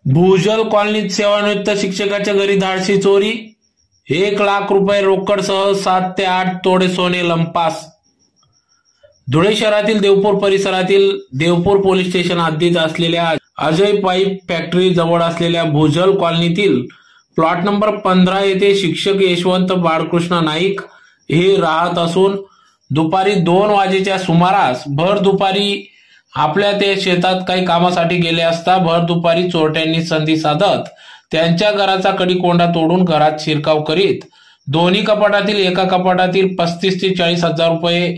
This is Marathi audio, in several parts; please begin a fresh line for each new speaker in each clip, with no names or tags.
भूजल कॉलनीत सेवानिवृत्त शिक्षकाच्या घरी धाडसी चोरी, 1,00,000 रुपये रोकडसह 7 ते 8 तोडे सोने लंपास। धुळे शहरातील देवपूर परिसरातील देवपूर पोलीस स्टेशन हद्दीत असलेल्या अजय पाईप फॅक्टरी जवळ असलेल्या भूजल कॉलनीतील प्लॉट नंबर 15 येथे शिक्षक यशवंत बाळकृष्ण नाईक हे राहत असून दुपारी 2 वाजेच्या सुमारास भर दुपारी आपल्या ते शेतात काही कामासाठी गेले असता भर दुपारी चोरट्यांनी संधी साधत त्यांच्या घराचा कडी-कोंडा तोडून घरात शिरकाव करीत दोन्ही कपाटातील एका कपाटातील 35 ते 40 हजार रुपये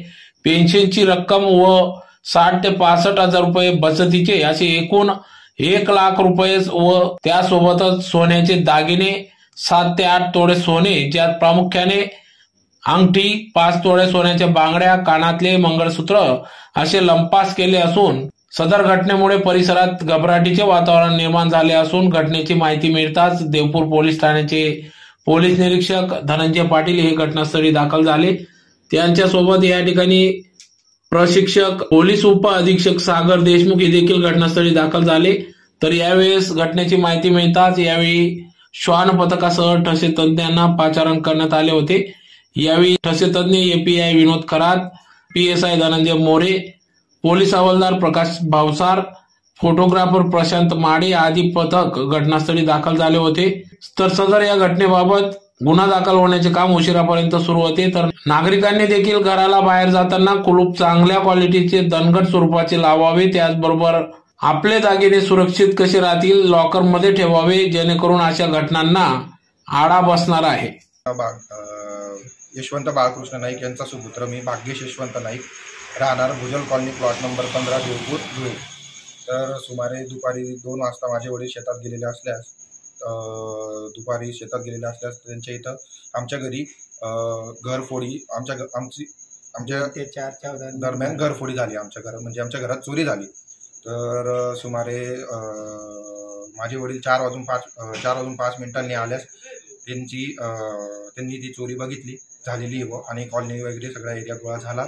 पेन्शनची रक्कम व 60 ते 65 हजार रुपये बचतीचे असे एकूण 1,00,000 रुपये व त्यासोबतच सोन्याचे दागिने 7 ते 8 तोडे सोने, ज्यात प्रामुख्याने अंगठी, 5 तोडे सोन्याच्या बांगड्या, कानातले, मंगळसूत्र असे लंपास केले असून सदर घटनेमुळे परिसरात घबराटीचे वातावरण निर्माण झाले असून घटनेची माहिती मिळताच देवपूर पोलीस ठाण्याचे पोलीस निरीक्षक धनंजय पाटील हे घटनास्थळी दाखल झाले। त्यांच्यासोबत या ठिकाणी प्रशिक्षक पोलीस उप अधीक्षक सागर देशमुख हे देखील घटनास्थळी दाखल झाले। तर यावेळेस घटनेची माहिती मिळताच यावेळी श्वान पथकासह ठसे तज्ञांना पाचारण करण्यात आले होते। यावेळी ठसे तज्ञ एपीआय विनोद खरात, पीएसआय धनंजय मोरे, पोलीस हवालदार प्रकाश भावसार, फोटोग्राफर प्रशांत माडे आदी पथक घटनास्थळी दाखल झाले होते। तर सदर या घटनेबाबत गुन्हा दाखल होण्याचे काम उशिरापर्यंत सुरू होते। तर नागरिकांनी देखील घराला बाहेर जाताना कुलूप चांगल्या क्वालिटीचे दणकट स्वरूपाचे लावावे, त्याचबरोबर आपले दागिने सुरक्षित कसे राहतील लॉकरमध्ये ठेवावे, जेणेकरून अशा घटनांना आळा बसणार आहे।
यशवंत बाळकृष्ण नाईक यांचा सुपुत्र मी भाग्येश यशवंत नाईक, राहणार Bhujal colony plot number 15 Deopur Dhule. तर सुमारे दुपारी 2 वाजता माझे वडील शेतात गेलेले असल्यास त्यांच्या इथं आमच्या घरी घरफोडी आमच्या 4च्या दरम्यान घरफोडी झाली। आमच्या घरात चोरी झाली। तर सुमारे माझे वडील 4 वाजून 5 मिनिटांनी आल्यास त्यांनी ती चोरी बघितली झालेली व आणि कॉलनी वगैरे सगळा एरिया गोळा झाला।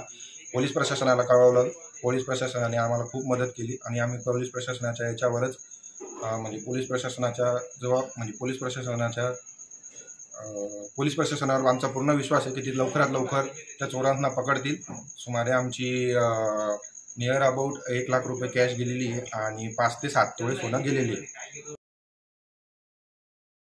पोलीस प्रशासनाला कळवलं। पोलीस प्रशासनाने आम्हाला खूप मदत केली आणि आम्ही पोलीस प्रशासनाच्या याच्यावरच पोलीस प्रशासनावर आमचा पूर्ण विश्वास आहे की ते लवकरात लवकर त्या चोरांना पकडतील। सुमारे आमची नियर अबाउट 1,00,000 रुपये कॅश गेलेली आहे आणि 5 ते 7 तोळे सोनं गेलेली आहे।